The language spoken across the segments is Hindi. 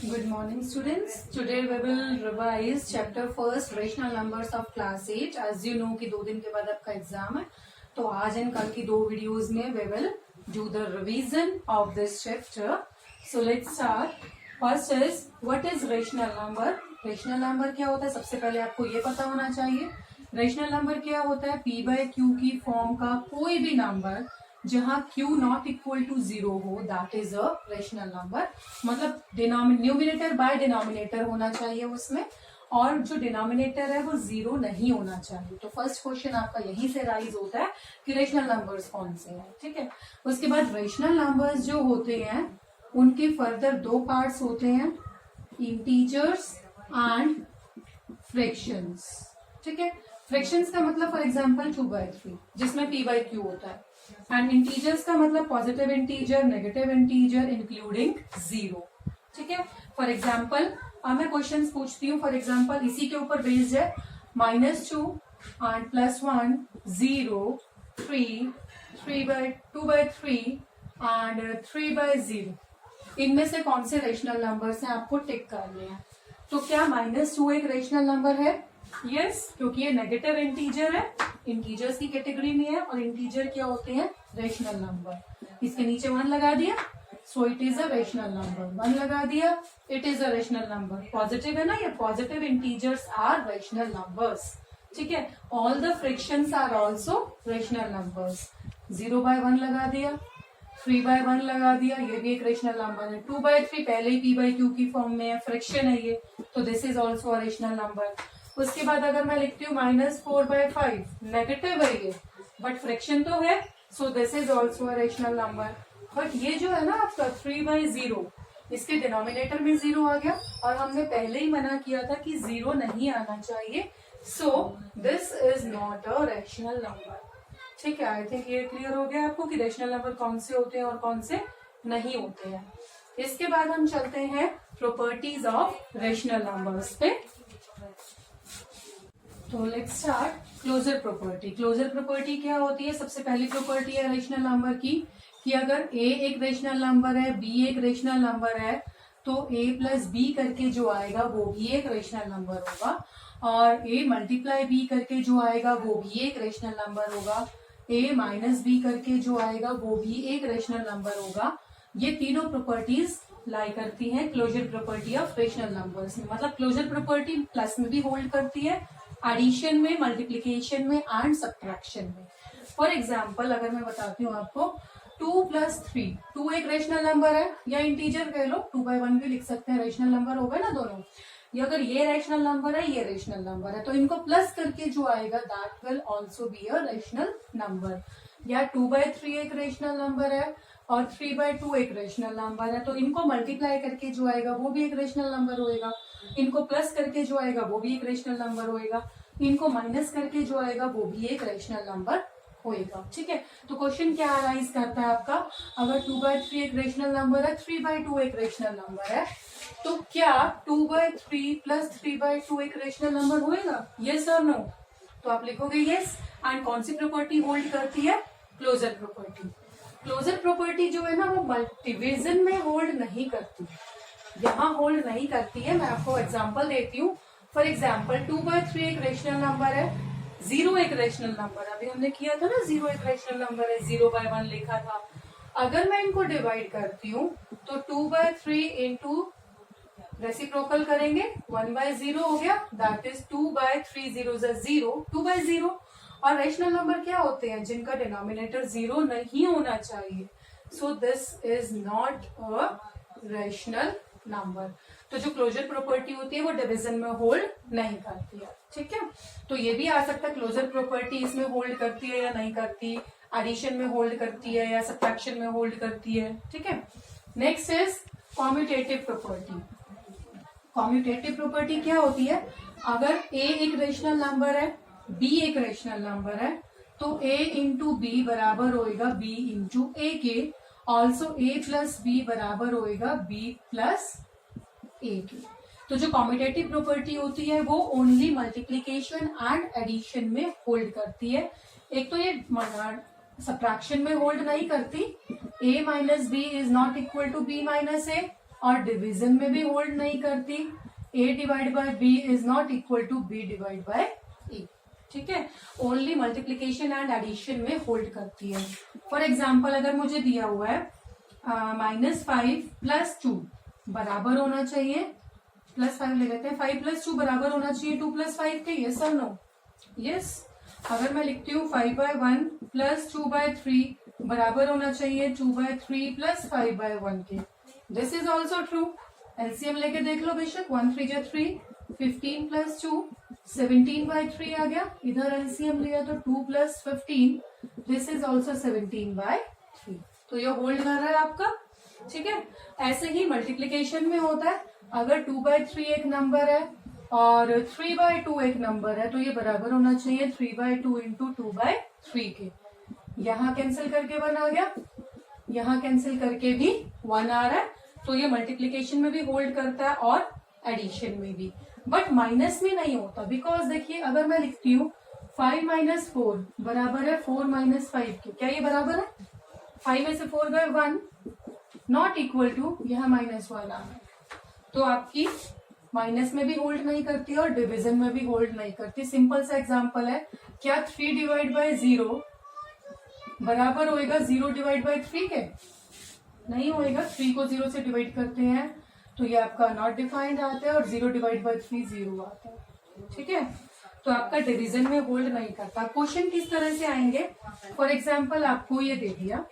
Good morning, students. Today we will revise chapter first, rational numbers of class 8. As you know कि 2 दिन के बाद आपका एग्जाम है, तो आज एंड कल की 2 वीडियोस में we will do the revision of this chapter. So let's start. First is what is rational number? Rational number क्या होता है? सबसे पहले आपको ये पता होना चाहिए. Rational number क्या होता है? P by Q की फॉर्म का कोई भी नंबर जहां Q नॉट इक्वल टू 0 हो, that is a rational number. मतलब न्यूमिनेटर बाय डिनोमिनेटर होना चाहिए उसमें, और जो डिनोमिनेटर है वो 0 नहीं होना चाहिए. तो फर्स्ट क्वेश्चन आपका यहीं से राइज होता है कि रेशनल नंबर्स कौन से हैं. ठीक है. उसके बाद रेशनल नंबर्स जो होते हैं उनके फर्दर 2 पार्ट्स होते हैं, इंटीजर्स एंड फ्रैक्शंस. ठीक है. फ्रैक्शंस का मतलब फॉर एग्जांपल 2/3 जिसमें P by Q होता है, एंड इंटीजर्स का मतलब positive integer, negative integer including 0. ठीक है. फॉर एग्जाम्पल अब मैं क्वेश्चन पूछती हूँ. फॉर एग्जाम्पल इसी के ऊपर बेस्ड है. -2 एंड +1 0 3 3/2/3 एंड 3/0. इनमें से कौन से रेशनल नंबर्स हैं आपको टिक करने हैं. तो क्या -2 एक रेशनल नंबर है? यस, क्योंकि ये नेगेटिव इंटीजर है, इंटीजर्स की कैटेगरी में है, और इंटीजर क्या होते हैं? Rational number. इसके नीचे 1 लगा दिया, so it is a rational number. 1 लगा दिया, it is a rational number. Positive है ना, ये positive integers are rational numbers. ठीक है. All the fractions are also rational numbers. 0/1 लगा दिया, 3/1 लगा दिया, ये भी एक रेशनल नंबर है. 2/3 पहले ही P by Q की फॉर्म में है, फ्रैक्शन है ये, तो this is also a rational number. उसके बाद अगर मैं लिखती हूँ -4/5, नेगेटिव है ये, बट फ्रैक्शन तो है, so this is also a rational number. But ये जो है ना आपका 3/0, इसके डिनोमिनेटर में 0 आ गया, और हमने पहले ही मना किया था कि 0 नहीं आना चाहिए, so this is not a rational number. ठीक है. आई थिंक ये क्लियर हो गया आपको कि रेशनल नंबर कौन से होते हैं और कौन से नहीं होते हैं. इसके बाद हम चलते हैं प्रॉपर्टीज ऑफ रेशनल नंबर्स पे. तो let's start. Closure property. Closure property क्या होती है? सबसे पहली प्रॉपर्टी है रेशनल नंबर की कि अगर a एक रेशनल नंबर है, b एक रेशनल नंबर है, तो a प्लस b करके जो आएगा वो भी एक रेशनल नंबर होगा, और a मल्टीप्लाई b करके जो आएगा वो भी एक रेशनल नंबर होगा, a माइनस b करके जो आएगा वो भी एक रेशनल नंबर होगा. ये तीनों प्रॉपर्टीज लाई करती हैं closure property of rational numbers में. मतलब क्लोजर प्रॉपर्टी प्लस में भी होल्ड करती है, एडिशन में, मल्टीप्लीकेशन में एंड सब्ट्रैक्शन में. फॉर एग्जाम्पल अगर मैं बताती हूँ आपको 2 + 3, 2 एक रेशनल नंबर है, या इंटीजर कह लो, 2/1 भी लिख सकते हैं, रेशनल नंबर हो गए ना दोनों. ये अगर ये रेशनल नंबर है, ये रेशनल नंबर है, तो इनको प्लस करके जो आएगा that will also be a rational number. या 2/3 एक रेशनल नंबर है और 3/2 एक रेशनल नंबर है, तो इनको मल्टीप्लाई करके जो आएगा वो भी एक रेशनल नंबर होएगा, इनको प्लस करके जो आएगा वो भी एक रेशनल नंबर होएगा, इनको माइनस करके जो आएगा वो भी एक रेशनल नंबर होएगा. ठीक है. तो क्वेश्चन क्या अराइज करता है आपका? अगर 2/3 एक रेशनल नंबर है, 3/2 एक रेशनल नंबर है, तो क्या 2/3 + 3/2 एक रेशनल नंबर होएगा? यस और नो? तो आप लिखोगे यस. एंड कौन सी प्रॉपर्टी होल्ड करती है? Closure property. क्लोजर प्रॉपर्टी जो है ना वो डिवीजन में होल्ड नहीं करती, यहाँ होल्ड नहीं करती है. मैं आपको एग्जांपल देती हूँ. फॉर एग्जांपल 2/3 एक रेशनल नंबर है, 0 एक रेशनल नंबर है. अभी हमने किया था ना, 0 एक रेशनल नंबर है, 0/1 लिखा था. अगर मैं इनको डिवाइड करती हूँ तो 2/3 इंटू रेसिप्रोकल करेंगे, 1/0 हो गया, दैट इज 2/3 0 0, 2/0. और रेशनल नंबर क्या होते हैं? जिनका डिनोमिनेटर 0 नहीं होना चाहिए. So this is not a rational number. तो जो क्लोजर प्रॉपर्टी होती है वो डिवीजन में होल्ड नहीं करती है. ठीक है. तो ये भी आ सकता है क्लोजर प्रॉपर्टी इसमें होल्ड करती है या नहीं करती, एडिशन में होल्ड करती है या सब्ट्रैक्शन में होल्ड करती है. ठीक है. Next is commutative property. Commutative property क्या होती है? अगर a एक रेशनल नंबर है, b एक रेशनल नंबर है, तो a इंटू बी बराबर होएगा b इंटू a के. ऑल्सो a + b बराबर होएगा b + a के. तो जो कॉम्यूटेटिव प्रॉपर्टी होती है वो ओनली मल्टीप्लीकेशन एंड एडिशन में होल्ड करती है. एक तो ये सब्ट्रैक्शन में होल्ड नहीं करती. a - b is not equal to b - a, और डिवीजन में भी होल्ड नहीं करती। a divide by b is not equal to b divide by a, ठीक है। ओनली मल्टीप्लीकेशन एंड एडिशन में होल्ड करती है। फॉर एग्जाम्पल अगर मुझे दिया हुआ है -5 + 2 बराबर होना चाहिए, +5 ले लेते हैं, 5 + 2 बराबर होना चाहिए 2 + 5 के, यस और नो? यस। अगर मैं लिखती हूँ 5/1 + 2/3 बराबर होना चाहिए 2/3 + 5/1 के, this is also true. LCM लेके देख लो बेशक, 1 3 जा 3, 15 + 2 17/3 आ गया। इधर एलसीएम लिया तो 2 + 15, दिस इज ऑल्सो 17/3, तो ये होल्ड कर रहा है आपका, ठीक है। ऐसे ही मल्टीप्लीकेशन में होता है, अगर 2/3 एक नंबर है और 3/2 एक नंबर है तो ये बराबर होना चाहिए 3/2 × 2/3 के। यहाँ कैंसिल करके 1 आ गया, यहाँ कैंसिल करके भी 1 आ रहा है, तो ये मल्टीप्लीकेशन में भी होल्ड करता है और एडिशन में भी, बट माइनस में नहीं होता। बिकॉज देखिए अगर मैं लिखती हूँ 5 - 4 बराबर है 4 - 5 के, क्या ये बराबर है? 5 में से 4 गए 1, नॉट इक्वल टू यहाँ -1 आ रहा है, तो आपकी माइनस में भी होल्ड नहीं करती और डिवीजन में भी होल्ड नहीं करती। सिंपल सा एग्जांपल है, क्या 3 डिवाइड बाय 0 बराबर होएगा 0 डिवाइड बाय 3 के? नहीं होएगा। 3 को 0 से डिवाइड करते हैं तो ये आपका नॉट डिफाइंड आता है और 0 डिवाइड बाय 3 0 आता है, ठीक है। तो आपका डिवीजन में होल्ड नहीं करता। क्वेश्चन किस तरह से आएंगे? फॉर एग्जाम्पल आपको ये दे दिया,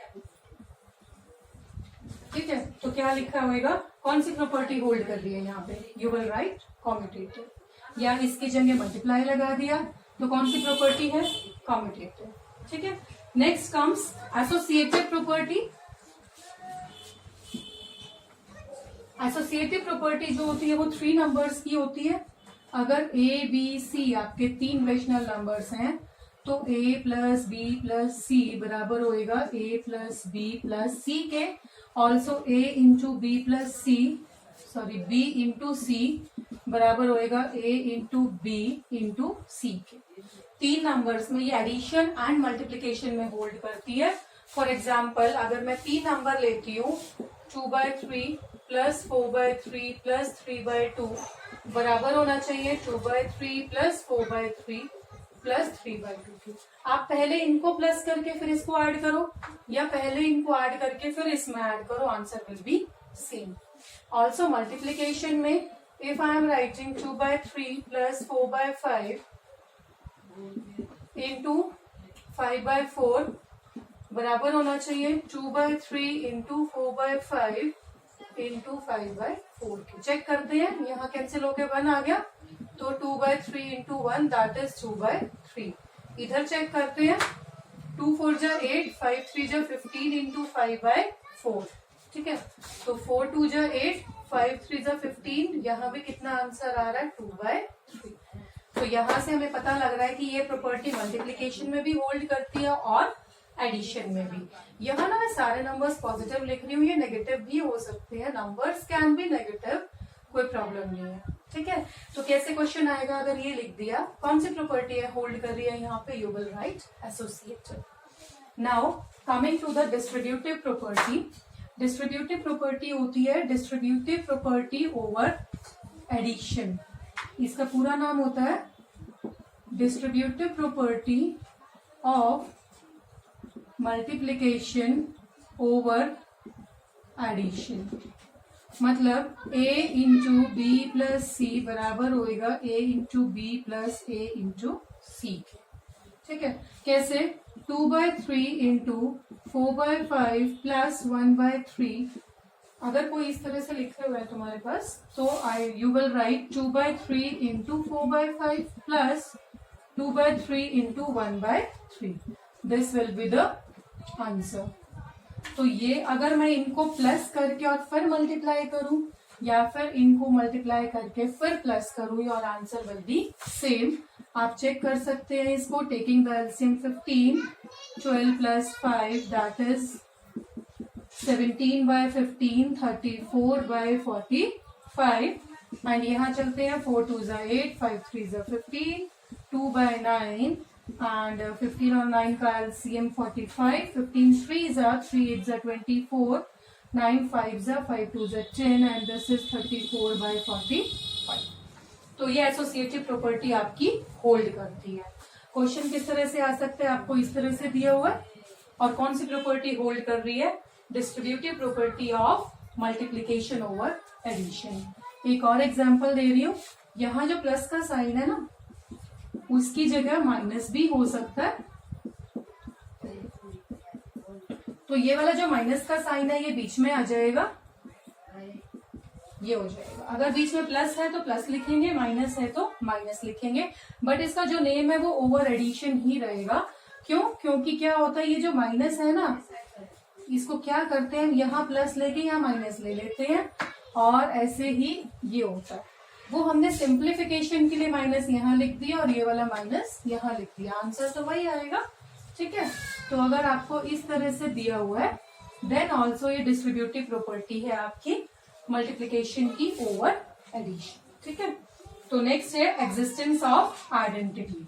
ठीक है, तो क्या लिखा होगा? कौन सी प्रॉपर्टी होल्ड कर रही है यहाँ पे? यू विल राइट कॉम्यूटेटिव, या इसकी जगह मल्टीप्लाई लगा दिया तो कौन सी प्रॉपर्टी है? कॉम्यूटेटिव, ठीक है। Next comes associative property. Associative property जो होती है वो 3 नंबर्स की होती है। अगर a b c आपके 3 रेशनल नंबर्स हैं तो a + b + c बराबर होएगा a + b + c के, also a × b + c, sorry b × c बराबर होएगा a × b × c के। 3 नंबर्स में ये एडिशन एंड मल्टीप्लीकेशन में होल्ड करती है। फॉर एग्जाम्पल अगर मैं 3 नंबर लेती हूँ 2/3 + 4/3 + 3/2 बराबर होना चाहिए 2/3 + 4/3 + 3/2 के। आप पहले इनको प्लस करके फिर इसको ऐड करो, या पहले इनको ऐड करके फिर इसमें ऐड करो, answer will be same. Also multiplication में इफ आई एम राइटिंग 2/3 + 4/5 × 5/4 बराबर होना चाहिए 2/3 × 4/5 × 5/4 के। चेक करते हैं, यहाँ कैंसिल होके 1 आ गया तो 2/3 × 1 दैट इज 2/3। इधर चेक करते हैं, 2 4 जा 8, 5 3 जा 15 × 5/4, ठीक है। तो 4 2 जा 8, 5 3 जा 15, यहाँ भी कितना आंसर आ रहा है? 2/3। तो यहाँ से हमें पता लग रहा है कि ये प्रॉपर्टी मल्टीप्लीकेशन में भी होल्ड करती है और एडिशन में भी। यहाँ ना मैं सारे नंबर्स पॉजिटिव लिख रही हूँ, ये नेगेटिव भी हो सकते हैं, नंबर्स कैन बी नेगेटिव, कोई प्रॉब्लम नहीं है, ठीक है। तो कैसे क्वेश्चन आएगा? अगर ये लिख दिया कौन सी प्रॉपर्टी है होल्ड कर रही है यहाँ पे? You will write associative. Now coming to the distributive property. Distributive property होती है डिस्ट्रीब्यूटिव प्रॉपर्टी ओवर एडिशन। इसका पूरा नाम होता है distributive property of multiplication over addition. मतलब a × b + c बराबर होएगा a × b + a × c के, ठीक है। कैसे? 2/3 × 4/5 + 1/3। अगर कोई इस तरह से लिखे हुआ है तुम्हारे पास तो you will right 2/3 × 4/5 + 2/3 × 1/3, this will be the answer. तो ये अगर मैं इनको प्लस करके और फिर मल्टीप्लाई करूं या फिर इनको मल्टीप्लाई करके फिर प्लस करूं, your answer will be same. आप चेक कर सकते हैं इसको, taking the LCM 15, 12 + 5 that is 17/15, 34/45, and यहाँ चलते हैं 4 2 जा 8, 5 3 जा 15, 2/9 and 15 और 9 का एलसीएम 45, 15 3 जा 3 8 जा 24, 9 5 जा 5 2 जा 10 एंड दिस इज 34/45। तो ये एसोसिएटिव प्रॉपर्टी आपकी होल्ड करती है। क्वेश्चन किस तरह से आ सकते हैं, आपको इस तरह से दिया हुआ है, और कौन सी प्रॉपर्टी होल्ड कर रही है, distributive property of multiplication over addition. एक और एग्जांपल दे रही हूं, यहाँ जो प्लस का साइन है ना, उसकी जगह माइनस भी हो सकता है। तो ये वाला जो माइनस का साइन है ये बीच में आ जाएगा, ये हो जाएगा। अगर बीच में प्लस है तो प्लस लिखेंगे, माइनस है तो माइनस लिखेंगे, बट इसका जो नेम है वो ओवर एडिशन ही रहेगा। क्यों? क्योंकि क्या होता है, ये जो माइनस है ना, इसको क्या करते हैं, यहाँ प्लस लेके यहाँ माइनस ले लेते हैं, और ऐसे ही ये होता है। वो हमने सिंप्लीफिकेशन के लिए माइनस यहाँ लिख दिया और ये वाला माइनस यहाँ लिख दिया, आंसर तो वही आएगा। ठीक है, तो अगर आपको इस तरह से दिया हुआ है, देन ऑल्सो ये डिस्ट्रीब्यूटिव प्रॉपर्टी है आपकी मल्टीप्लीकेशन की ओवर एडिशन। ठीक है, तो नेक्स्ट है existence of identity.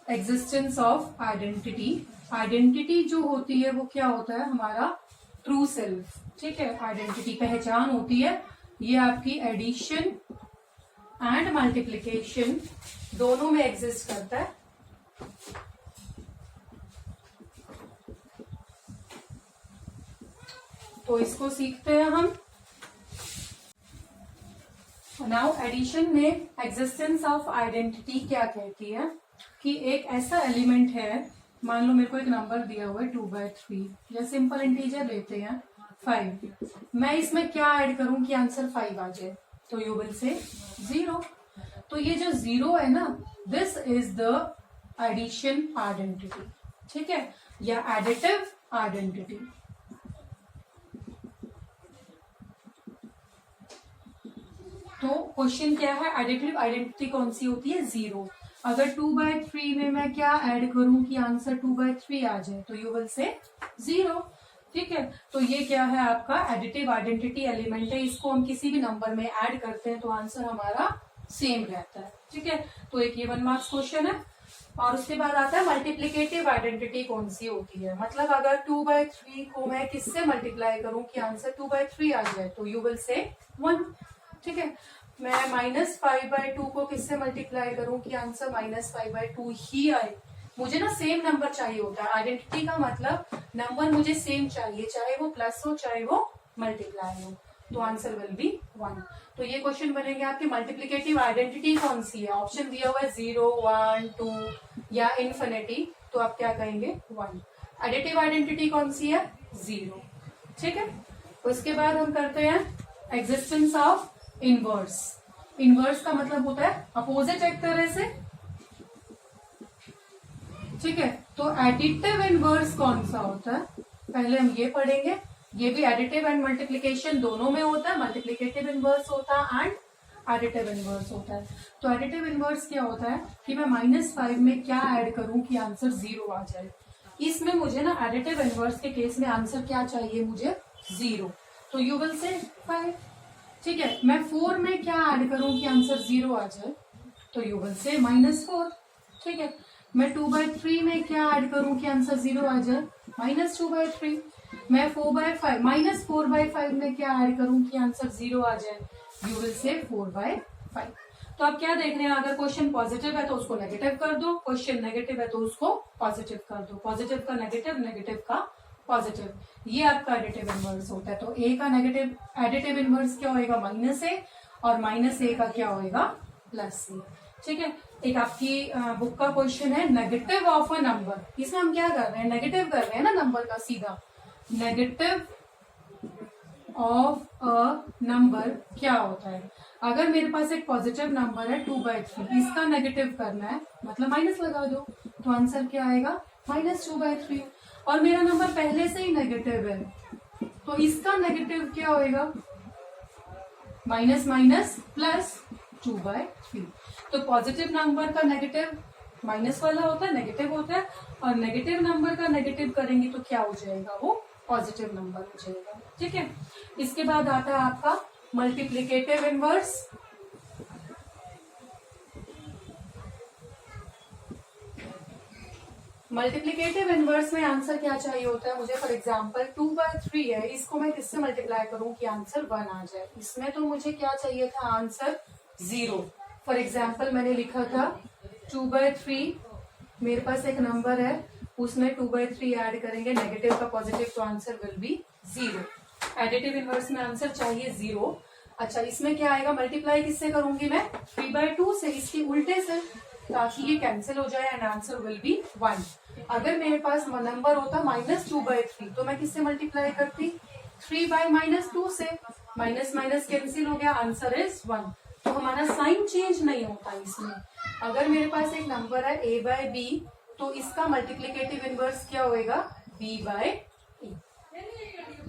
Existence of identity, identity जो होती है वो क्या होता है, हमारा ट्रू सेल्फ। ठीक है, आइडेंटिटी पहचान होती है, ये आपकी एडिशन एंड मल्टीप्लीकेशन दोनों में एग्जिस्ट करता है। तो इसको सीखते हैं हम। नाउ एडिशन में एग्जिस्टेंस ऑफ आइडेंटिटी क्या कहती है कि एक ऐसा एलिमेंट है, मान लो मेरे को एक नंबर दिया हुआ है 2/3, या सिंपल इंटीजर लेते हैं 5, मैं इसमें क्या ऐड करूं कि आंसर 5 आ जाए, तो यू विल से 0। तो ये जो 0 है ना, this is the addition identity. ठीक है, या एडिटिव आइडेंटिटी। तो क्वेश्चन क्या है, एडिटिव आइडेंटिटी कौन सी होती है, 0। अगर 2/3 में मैं क्या ऐड करूं कि आंसर 2/3 आ जाए, तो यू विल से 0। ठीक है, तो ये क्या है, आपका एडिटिव आइडेंटिटी एलिमेंट है, इसको हम किसी भी नंबर में ऐड करते हैं तो आंसर हमारा सेम रहता है। ठीक है, तो एक ये 1 मार्क्स क्वेश्चन है। और उसके बाद आता है मल्टीप्लीकेटिव आइडेंटिटी कौन सी होती है, मतलब अगर 2/3 को मैं किससे मल्टीप्लाई करूं कि आंसर 2/3 आ जाए, तो यू विल से 1। ठीक है, मैं -5/2 को किससे मल्टीप्लाई करूं कि आंसर -5/2 ही आए, मुझे ना सेम नंबर चाहिए होता है। आइडेंटिटी का मतलब नंबर मुझे सेम चाहिए, चाहे वो प्लस हो चाहे वो मल्टीप्लाई हो, तो आंसर विल बी 1। तो ये क्वेश्चन बनेंगे आपकी मल्टीप्लीकेटिव आइडेंटिटी कौन सी है, ऑप्शन दिया हुआ है 0 1 2 या इन्फिनिटी, तो आप क्या कहेंगे 1। एडिटिव आइडेंटिटी कौन सी है, 0। ठीक है, उसके बाद हम करते हैं एग्जिस्टेंस ऑफ इनवर्स। इनवर्स का मतलब होता है अपोजिट एक तरह से। ठीक है, तो एडिटिव इनवर्स कौन सा होता है, पहले हम ये पढ़ेंगे। ये भी एडिटिव एंड मल्टीप्लीकेशन दोनों में होता है, मल्टीप्लीकेटिव इनवर्स होता है एंड एडिटिव इनवर्स होता है। तो एडिटिव इनवर्स क्या होता है कि मैं -5 में क्या ऐड करूं कि आंसर 0 आ जाए। इसमें मुझे ना एडिटिव इनवर्स के केस में आंसर क्या चाहिए, मुझे 0, तो यू विल से 5। ठीक है, मैं 4 में क्या ऐड करूं कि आंसर 0 आ जाए, तो यू विल से -4। ठीक है, मैं 2/3 में क्या ऐड करूं कि आंसर 0 आ जाए, -2/3। मैं 4/5 में क्या ऐड करूं कि आंसर 0 आ जाए, यू विल से 4/5। तो आप क्या देख रहे हैं, अगर क्वेश्चन पॉजिटिव है तो उसको नेगेटिव कर दो, क्वेश्चन नेगेटिव है तो उसको पॉजिटिव कर दो, पॉजिटिव का नेगेटिव, नेगेटिव का पॉजिटिव, ये आपका एडिटिव इनवर्स होता है। तो ए का नेगेटिव एडिटिव इनवर्स क्या होएगा, -a, और -a का क्या होएगा, +a। ठीक है, एक आपकी बुक का क्वेश्चन है नेगेटिव ऑफ अ नंबर, इसमें हम क्या कर रहे हैं, नेगेटिव कर रहे हैं ना नंबर का, सीधा नेगेटिव ऑफ अ नंबर क्या होता है। अगर मेरे पास एक पॉजिटिव नंबर है 2/3, इसका नेगेटिव करना है मतलब माइनस लगा दो, तो आंसर क्या आएगा, -2/3। और मेरा नंबर पहले से ही नेगेटिव है, तो इसका नेगेटिव क्या होएगा, --+2/3। तो पॉजिटिव नंबर का नेगेटिव माइनस वाला होता है, नेगेटिव होता है, और नेगेटिव नंबर का नेगेटिव करेंगे तो क्या हो जाएगा, वो पॉजिटिव नंबर हो जाएगा। ठीक है, इसके बाद आता है आपका मल्टीप्लीकेटिव इनवर्स। मल्टीप्लीकेटिव इनवर्स में आंसर आंसर क्या चाहिए होता है मुझे, फॉर एग्जाम्पल 2/3 है, इसको मैं किससे मल्टीप्लाई करूं कि आंसर 1 आ जाए। इसमें तो मुझे क्या चाहिए था, आंसर 0। फॉर एग्जाम्पल मैंने लिखा था 2/3, मेरे पास एक नंबर है, उसमें 2/3 ऐड करेंगे, नेगेटिव का पॉजिटिव, तो answer will be 0। Additive inverse में आंसर चाहिए 0। अच्छा, इसमें क्या आएगा, मल्टीप्लाई किससे करूंगी मैं, 3/2 से, इसके उल्टे से, ताकि ये कैंसिल हो जाए एंड आंसर विल बी 1। अगर मेरे पास नंबर होता -2/3 तो मैं किससे मल्टीप्लाई करती, 3/-2 से, माइनस माइनस कैंसिल हो गया, आंसर इज 1। तो हमारा साइन चेंज नहीं होता इसमें। अगर मेरे पास एक नंबर है a/b तो इसका मल्टीप्लिकेटिव इनवर्स क्या होएगा, b/a।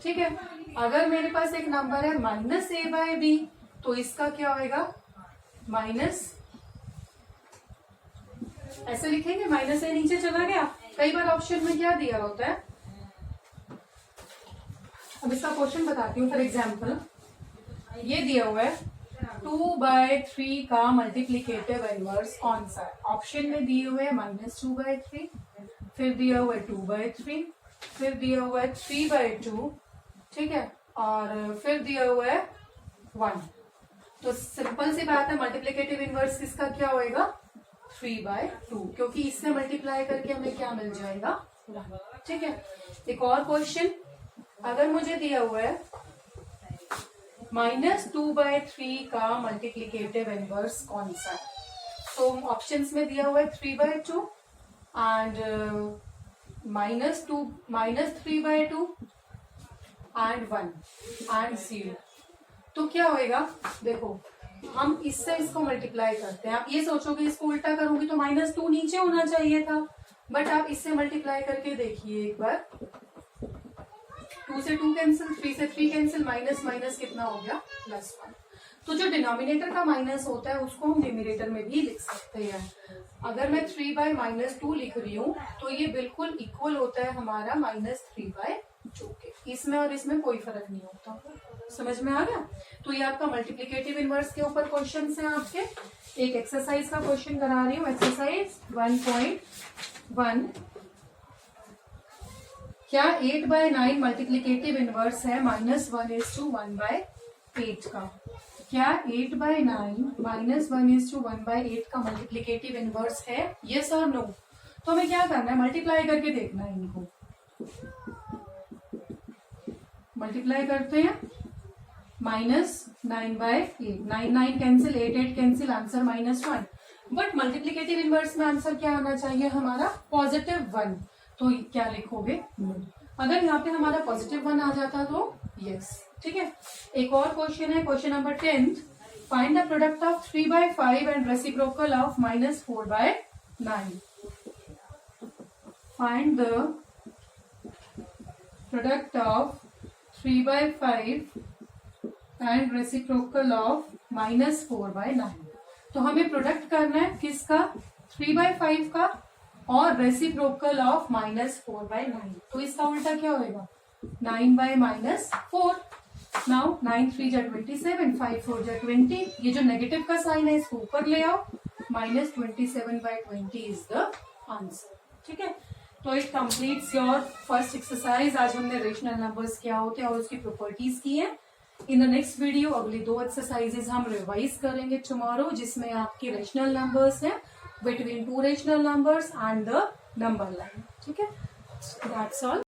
ठीक है, अगर मेरे पास एक नंबर है -a/b तो इसका क्या होएगा, माइनस, ऐसे लिखेंगे, माइनस ए नीचे चला गया। कई बार ऑप्शन में क्या दिया होता है, अब इसका क्वेश्चन बताती हूँ। फॉर एग्जाम्पल ये दिया हुआ है 2/3 का मल्टीप्लीकेटिव इनवर्स कौन सा है, ऑप्शन में दिए हुए है -2/3, फिर दिया हुआ है 2/3, फिर दिया हुआ है 3/2, ठीक है, और फिर दिया हुआ है 1। तो सिंपल सी बात है, मल्टीप्लीकेटिव इनवर्स इसका क्या होएगा, 3/2, क्योंकि इससे मल्टीप्लाई करके हमें क्या मिल जाएगा, 1। ठीक है, एक और क्वेश्चन, अगर मुझे दिया हुआ है -2/3 का मल्टीप्लीकेटिव इनवर्स कौन सा है, तो ऑप्शंस में दिया हुआ है 3/2 एंड -3/2 एंड 1 एंड 0। तो क्या होएगा, देखो हम इससे इसको मल्टीप्लाई करते हैं। आप ये सोचोगे इसको उल्टा करूंगी तो -2 नीचे होना चाहिए था, बट आप इससे मल्टीप्लाई करके देखिए एक बार, 2 से 2 कैंसिल, 3 से 3 कैंसिल, माइनस माइनस कितना हो गया, +1। तो जो डिनोमिनेटर का माइनस होता है उसको हम न्यूमरेटर में भी लिख सकते हैं। अगर मैं 3/-2 लिख रही हूँ तो ये बिल्कुल इक्वल होता है हमारा -3/2 के, इसमें और इसमें कोई फर्क नहीं होता। समझ में आ गया। तो ये आपका मल्टीप्लिकेटिव इनवर्स के ऊपर क्वेश्चन है आपके। एक एक्सरसाइज का क्वेश्चन करा रही हूँ, एक्सरसाइज 1.1। क्या 8/9 मल्टीप्लिकेटिव इनवर्स है -1:1/8 का। क्या 8/9 -1:1/8 का मल्टीप्लिकेटिव इनवर्स है, यस और नो। तो हमें क्या करना है, मल्टीप्लाई करके देखना है इनको। मल्टीप्लाई करते हैं, -9/8, 9 cancel, 8 cancel, answer -1। But multiplicative inverse में आंसर क्या आना चाहिए हमारा, +1। तो क्या लिखोगे, नो। अगर यहाँ पे हमारा +1 आ जाता तो यस। ठीक है, एक और क्वेश्चन है, question number 10। Find the product of 3/5 and reciprocal of -4/9। Find the product of 3/5 and reciprocal of -4/9। तो हमें प्रोडक्ट करना है किसका, 3/5 का और रेसिप्रोकल ऑफ -4/9। तो इसका उल्टा क्या होएगा, 9/-4। नाउ 9 3 जा 27, 5 4 जा 20। ये जो नेगेटिव का साइन है इसको ऊपर ले आओ, -27/20 इज द आंसर। ठीक है, तो it completes your first exercise. आज हमने रेशनल नंबर्स क्या होते हैं और उसकी प्रॉपर्टीज की है। इन द नेक्स्ट वीडियो अगली 2 एक्सरसाइजेज हम रिवाइज करेंगे टुमारो, जिसमें आपके रेशनल नंबर्स हैं, between 2 rational numbers and the number line. ठीक है, दैट्स ऑल।